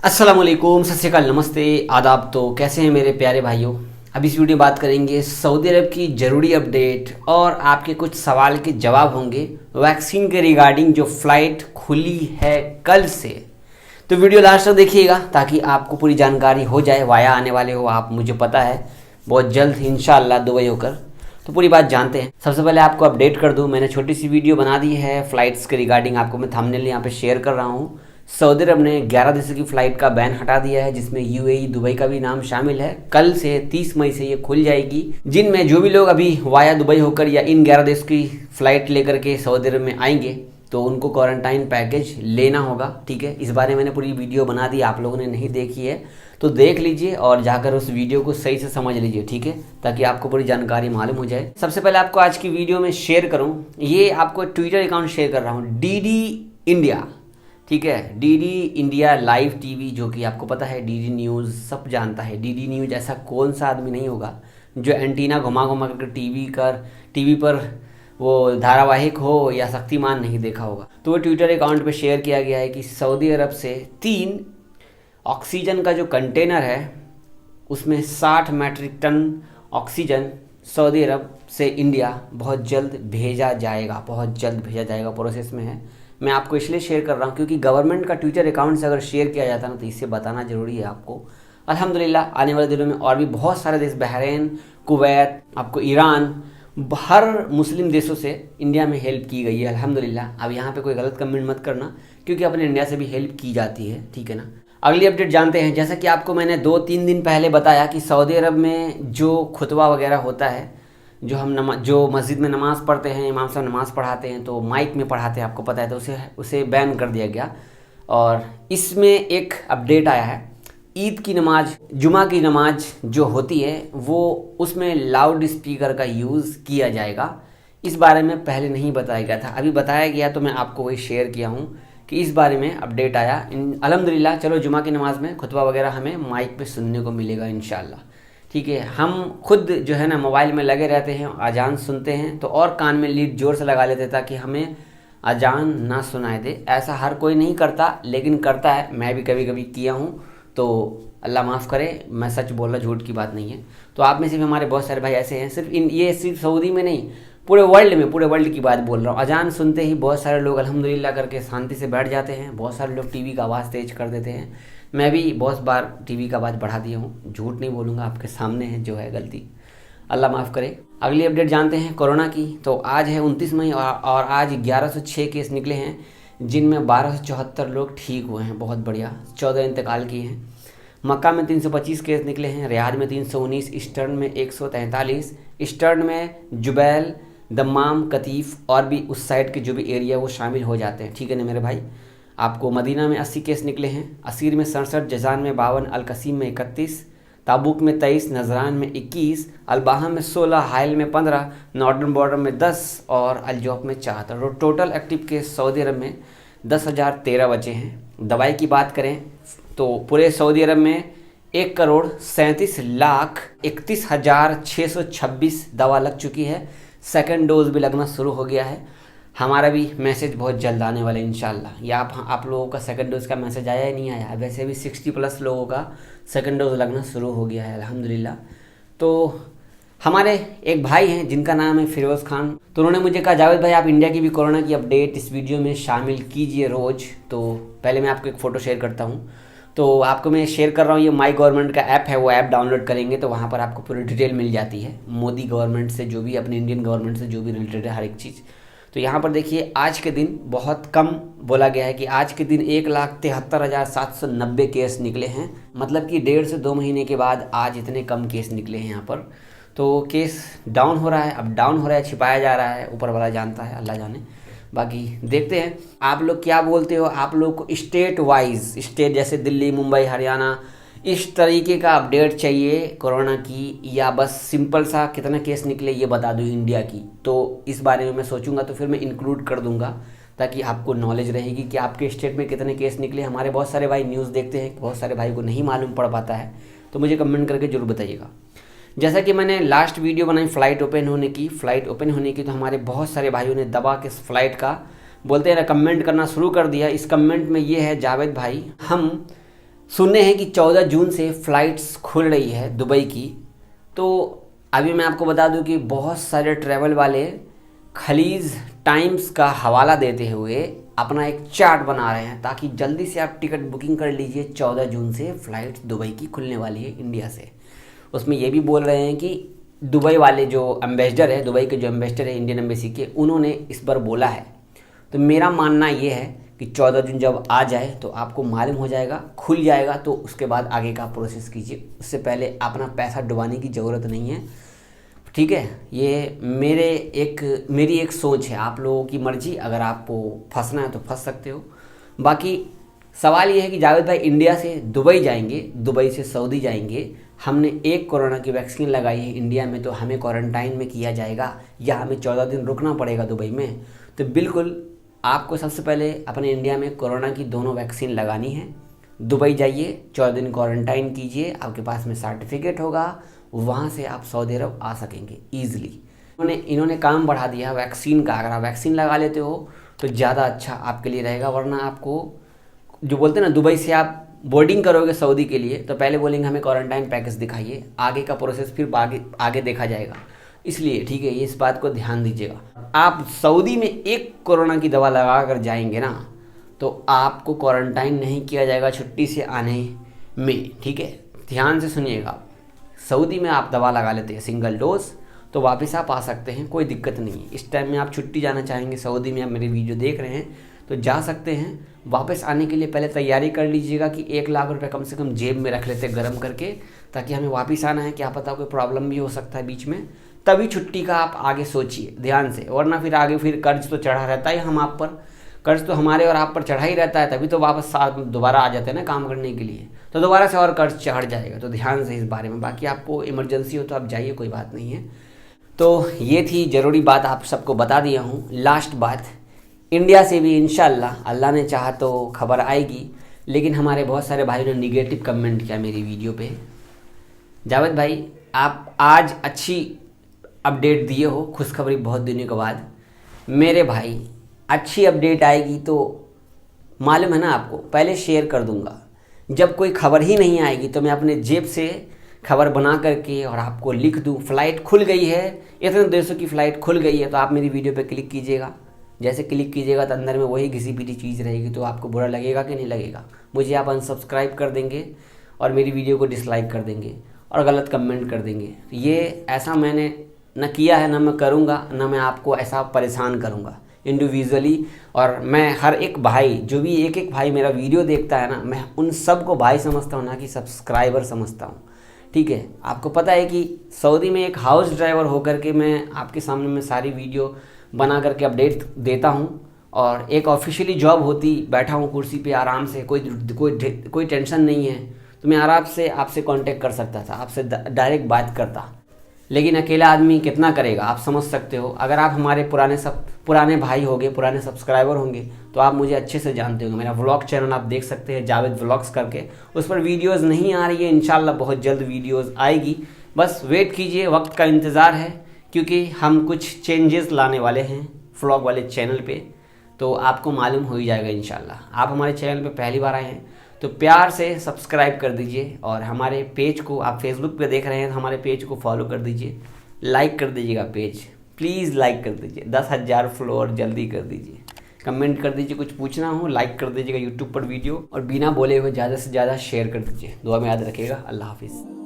अस्सलाम वालेकुम, सत श्री अकाल, नमस्ते, आदाब। तो कैसे हैं मेरे प्यारे भाइयों। अब इस वीडियो में बात करेंगे सऊदी अरब की ज़रूरी अपडेट और आपके कुछ सवाल के जवाब होंगे वैक्सीन के रिगार्डिंग जो फ़्लाइट खुली है कल से। तो वीडियो लास्ट तक देखिएगा ताकि आपको पूरी जानकारी हो जाए। वाया आने वाले हो आप, मुझे पता है, बहुत जल्द इंशाअल्लाह दुबई होकर। तो पूरी बात जानते हैं। सबसे पहले आपको अपडेट कर दूं, मैंने छोटी सी वीडियो बना दी है फ़्लाइट्स के रिगार्डिंग, आपको मैं थंबनेल यहाँ पे शेयर कर रहा हूँ। सऊदी अरब ने 11 देशों की फ़्लाइट का बैन हटा दिया है, जिसमें यूएई दुबई का भी नाम शामिल है। कल से 30 मई से ये खुल जाएगी, जिनमें जो भी लोग अभी वाया दुबई होकर या इन 11 देश की फ़्लाइट लेकर के सऊदी अरब में आएंगे तो उनको क्वारंटाइन पैकेज लेना होगा। ठीक है, इस बारे में मैंने पूरी वीडियो बना दी, आप लोगों ने नहीं देखी है तो देख लीजिए और जाकर उस वीडियो को सही से समझ लीजिए। ठीक है, ताकि आपको पूरी जानकारी मालूम हो जाए। सबसे पहले आपको आज की वीडियो में शेयर करूं, ये आपको ट्विटर अकाउंट शेयर कर रहा हूं, डीडी इंडिया। ठीक है, डीडी इंडिया लाइव टीवी, जो कि आपको पता है डीडी न्यूज़ सब जानता है। डीडी न्यूज़ ऐसा कौन सा आदमी नहीं होगा जो एंटीना घुमा घुमा कर टीवी पर वो धारावाहिक हो या शक्तिमान नहीं देखा होगा। तो वो ट्विटर अकाउंट पे शेयर किया गया है कि सऊदी अरब से 3 ऑक्सीजन का जो कंटेनर है उसमें 60 मैट्रिक टन ऑक्सीजन सऊदी अरब से इंडिया बहुत जल्द भेजा जाएगा, बहुत जल्द भेजा जाएगा, प्रोसेस में है। मैं आपको इसलिए शेयर कर रहा हूँ क्योंकि गवर्नमेंट का ट्विटर अकाउंट से अगर शेयर किया जाता ना तो इससे बताना ज़रूरी है आपको। अल्हम्दुलिल्लाह आने वाले दिनों में और भी बहुत सारे देश, बहरीन, कुवैत, आपको ईरान, हर मुस्लिम देशों से इंडिया में हेल्प की गई है अल्हम्दुलिल्लाह। अब यहाँ पे कोई गलत कमेंट मत करना क्योंकि अपने इंडिया से भी हेल्प की जाती है। ठीक है ना। अगली अपडेट जानते हैं। जैसा कि आपको मैंने 2-3 दिन पहले बताया कि सऊदी अरब में जो खुतबा वगैरह होता है, जो मस्जिद में नमाज़ पढ़ते हैं, इमाम साहब नमाज़ पढ़ाते हैं तो माइक में पढ़ाते हैं, आपको पता है, तो उसे बैन कर दिया गया। और इसमें एक अपडेट आया है, ईद की नमाज, जुमा की नमाज जो होती है वो उसमें लाउड स्पीकर का यूज़ किया जाएगा। इस बारे में पहले नहीं बताया गया था, अभी बताया गया तो मैं आपको वही शेयर किया हूँ कि इस बारे में अपडेट आया। अल्हम्दुलिल्लाह चलो जुमा की नमाज़ में खुतबा वगैरह हमें माइक पे सुनने को मिलेगा इंशाअल्लाह। ठीक है, हम खुद जो है ना मोबाइल में लगे रहते हैं, अजान सुनते हैं तो और कान में लीड ज़ोर से लगा लेते हैं ताकि हमें अजान ना सुनाई दे। ऐसा हर कोई नहीं करता लेकिन करता है, मैं भी कभी कभी किया हूँ, तो अल्लाह माफ़ करे, मैं सच बोल रहा, झूठ की बात नहीं है। तो आप में से भी हमारे बहुत सारे भाई ऐसे हैं, सिर्फ सऊदी में नहीं, पूरे वर्ल्ड की बात बोल रहा हूँ। अजान सुनते ही बहुत सारे लोग अल्हम्दुलिल्लाह करके शांति से बैठ जाते हैं, बहुत सारे लोग टीवी का आवाज़ तेज़ कर देते हैं। मैं भी बहुत बार टीवी का आवाज़ बढ़ा दिया हूँ, झूठ नहीं बोलूँगा, आपके सामने है जो है गलती, अल्लाह माफ़ करे। अगली अपडेट जानते हैं कोरोना की। तो आज है 29 मई और आज 1106 केस निकले हैं, जिनमें 1274 लोग ठीक हुए हैं, बहुत बढ़िया। 14 इंतकाल किए हैं। मक्का में 325 केस निकले हैं, रियाद में 319, ईस्टर्न में 143, ईस्टर्न में जुबैल, दम्माम, कतीफ और भी उस साइड के जो भी एरिया वो शामिल हो जाते हैं। ठीक है ना मेरे भाई। आपको मदीना में 80 केस निकले हैं, असीर में 67, जजान में 52, अलकसीम में 31, ताबुक में 23, नजरान में 21, अलबाहा में 16, हाइल में 15, नॉर्दर्न बॉर्डर में 10 और अलजौफ में 74। टोटल एक्टिव केस सऊदी अरब में 10,013 बचे हैं। दवाई की बात करें तो पूरे सऊदी अरब में 1,37,31,626 दवा लग चुकी है। सेकंड डोज भी लगना शुरू हो गया है। हमारा भी मैसेज बहुत जल्द आने वाला है इंशाल्लाह। या आप लोगों का सेकंड डोज का मैसेज आया ही नहीं आया, वैसे भी 60+ लोगों का सेकंड डोज लगना शुरू हो गया है अल्हम्दुलिल्लाह। तो हमारे एक भाई हैं जिनका नाम है फिरोज़ खान, तो उन्होंने मुझे कहा जावेद भाई आप इंडिया की भी कोरोना की अपडेट इस वीडियो में शामिल कीजिए रोज़। तो पहले मैं आपको एक फ़ोटो शेयर करता हूँ। तो आपको मैं शेयर कर रहा हूँ, ये माई गवर्नमेंट का ऐप है, वो ऐप डाउनलोड करेंगे तो वहाँ पर आपको पूरी डिटेल मिल जाती है, मोदी गवर्नमेंट से जो भी, अपनी इंडियन गवर्नमेंट से जो भी रिलेटेड है हर एक चीज़। तो यहाँ पर देखिए आज के दिन बहुत कम बोला गया है कि आज के दिन 1,73,790 केस निकले हैं, मतलब कि 1.5 से 2 महीने के बाद आज इतने कम केस निकले हैं यहाँ पर। तो केस डाउन हो रहा है, अब डाउन हो रहा है, छिपाया जा रहा है, ऊपर वाला जानता है, अल्लाह जाने। बाकी देखते हैं आप लोग क्या बोलते हो। आप लोग को स्टेट वाइज, स्टेट जैसे दिल्ली, मुंबई, हरियाणा, इस तरीके का अपडेट चाहिए कोरोना की, या बस सिंपल सा कितना केस निकले ये बता दूँ इंडिया की। तो इस बारे में मैं सोचूंगा तो फिर मैं इंक्लूड कर दूंगा ताकि आपको नॉलेज रहेगी कि आपके स्टेट में कितने केस निकले। हमारे बहुत सारे भाई न्यूज़ देखते हैं, बहुत सारे भाई को नहीं मालूम पड़ पाता है, तो मुझे कमेंट करके ज़रूर बताइएगा। जैसा कि मैंने लास्ट वीडियो बनाई फ़्लाइट ओपन होने की, तो हमारे बहुत सारे भाइयों ने दबा के फ़्लाइट का बोलते हैं ना कमेंट करना शुरू कर दिया। इस कमेंट में ये है, जावेद भाई हम सुनने हैं कि 14 जून से फ़्लाइट्स खुल रही है दुबई की। तो अभी मैं आपको बता दूं कि बहुत सारे ट्रैवल वाले खलीज टाइम्स का हवाला देते हुए अपना एक चार्ट बना रहे हैं ताकि जल्दी से आप टिकट बुकिंग कर लीजिए। 14 जून से फ़्लाइट्स दुबई की खुलने वाली है इंडिया से। उसमें ये भी बोल रहे हैं कि दुबई वाले जो एम्बेसडर है, दुबई के जो एम्बेसडर है इंडियन एम्बेसी के, उन्होंने इस बार बोला है। तो मेरा मानना ये है कि 14 जून जब आ जाए तो आपको मालूम हो जाएगा, खुल जाएगा, तो उसके बाद आगे का प्रोसेस कीजिए। उससे पहले अपना पैसा डुबाने की ज़रूरत नहीं है, ठीक है। ये मेरी एक सोच है, आप लोगों की मर्जी। अगर आपको फंसना है तो फंस सकते हो। बाकी सवाल ये है कि जावेद भाई इंडिया से दुबई जाएंगे, दुबई से सऊदी जाएंगे, हमने एक कोरोना की वैक्सीन लगाई है इंडिया में, तो हमें क्वारंटाइन में किया जाएगा या हमें 14 दिन रुकना पड़ेगा दुबई में? तो बिल्कुल आपको सबसे पहले अपने इंडिया में कोरोना की दोनों वैक्सीन लगानी है। दुबई जाइए, 14 दिन क्वारंटाइन कीजिए, आपके पास में सर्टिफिकेट होगा, वहाँ से आप सऊदी अरब आ सकेंगे ईज़िली। इन्होंने काम बढ़ा दिया वैक्सीन का। अगर आप वैक्सीन लगा लेते हो तो ज़्यादा अच्छा आपके लिए रहेगा, वरना आपको जो बोलते हैं ना, दुबई से आप बोर्डिंग करोगे सऊदी के लिए तो पहले बोलेंगे हमें क्वारंटाइन पैकेज दिखाइए, आगे का प्रोसेस फिर आगे देखा जाएगा। इसलिए ठीक है, ये इस बात को ध्यान दीजिएगा। आप सऊदी में एक कोरोना की दवा लगा कर जाएंगे ना, तो आपको क्वारंटाइन नहीं किया जाएगा छुट्टी से आने में, ठीक है। ध्यान से सुनिएगा, सऊदी में आप दवा लगा लेते हैं सिंगल डोज तो वापस आप आ सकते हैं, कोई दिक्कत नहीं है। इस टाइम में आप छुट्टी जाना चाहेंगे सऊदी में, आप मेरी वीडियो देख रहे हैं तो जा सकते हैं। वापस आने के लिए पहले तैयारी कर लीजिएगा कि 1 लाख रुपए कम से कम जेब में रख लेते गर्म करके, ताकि हमें वापस आना है, क्या पता कोई प्रॉब्लम भी हो सकता है बीच में। तभी छुट्टी का आप आगे सोचिए ध्यान से, वरना फिर आगे फिर कर्ज तो चढ़ा रहता है हम आप पर, कर्ज तो हमारे और आप पर चढ़ा ही रहता है, तभी तो वापस दोबारा आ जाते हैं ना काम करने के लिए, तो दोबारा से और कर्ज चढ़ जाएगा। तो ध्यान से इस बारे में। बाकी आपको इमरजेंसी हो तो आप जाइए, कोई बात नहीं है। तो ये थी ज़रूरी बात, आप सबको बता दिया हूँ। लास्ट बात, इंडिया से भी इंशाल्लाह अल्लाह ने चाहा तो खबर आएगी, लेकिन हमारे बहुत सारे भाइयों ने निगेटिव कमेंट किया मेरी वीडियो पे। जावेद भाई आप आज अच्छी अपडेट दिए हो, खुशखबरी बहुत दिनों के बाद। मेरे भाई अच्छी अपडेट आएगी तो मालूम है ना आपको, पहले शेयर कर दूंगा। जब कोई खबर ही नहीं आएगी तो मैं अपने जेब से खबर बना करके और आपको लिख दूं फ़्लाइट खुल गई है, इतने देशों की फ़्लाइट खुल गई है, तो आप मेरी वीडियो पे क्लिक कीजिएगा। जैसे क्लिक कीजिएगा तो अंदर में वही घिसी पिटी चीज़ रहेगी, तो आपको बुरा लगेगा कि नहीं लगेगा? मुझे आप अनसब्सक्राइब कर देंगे और मेरी वीडियो को डिसलाइक कर देंगे और गलत कमेंट कर देंगे। तो ये ऐसा मैंने न किया है, न मैं करूँगा, न मैं आपको ऐसा परेशान करूँगा इंडिविजुअली। और मैं हर एक भाई, जो भी एक एक भाई मेरा वीडियो देखता है ना, मैं उन सब को भाई समझता हूँ, ना कि सब्सक्राइबर समझता हूँ, ठीक है। आपको पता है कि सऊदी में एक हाउस ड्राइवर होकर के मैं आपके सामने में सारी वीडियो बना करके अपडेट देता हूँ, और एक ऑफिशियली जॉब होती, बैठा हूँ कुर्सी पे आराम से, कोई टेंशन नहीं है, तो मैं आराम से आपसे कांटेक्ट कर सकता था, आपसे डायरेक्ट बात करता। लेकिन अकेला आदमी कितना करेगा, आप समझ सकते हो। अगर आप हमारे पुराने भाई होंगे, पुराने सब्सक्राइबर होंगे, तो आप मुझे अच्छे से जानते होंगे। मेरा व्लॉग चैनल आप देख सकते हैं, जावेद व्लॉग्स करके, उस पर वीडियोस नहीं आ रही है, इंशाल्लाह बहुत जल्द वीडियोस आएगी। बस वेट कीजिए, वक्त का इंतज़ार है, क्योंकि हम कुछ चेंजेस लाने वाले हैं व्लॉग वाले चैनल पे, तो आपको मालूम हो ही जाएगा इंशाल्लाह। आप हमारे चैनल पे पहली बार आए हैं तो प्यार से सब्सक्राइब कर दीजिए, और हमारे पेज को, आप फेसबुक पे देख रहे हैं तो हमारे पेज को फॉलो कर दीजिए, लाइक कर दीजिएगा पेज, प्लीज़ लाइक कर दीजिए, 10,000 फॉलोअर जल्दी कर दीजिए, कमेंट कर दीजिए, कुछ पूछना हो लाइक कर दीजिएगा यूट्यूब पर वीडियो, और बिना बोले हुए ज़्यादा से ज़्यादा शेयर कर दीजिए। दुआ में याद रखिएगा। अल्लाह हाफिज़।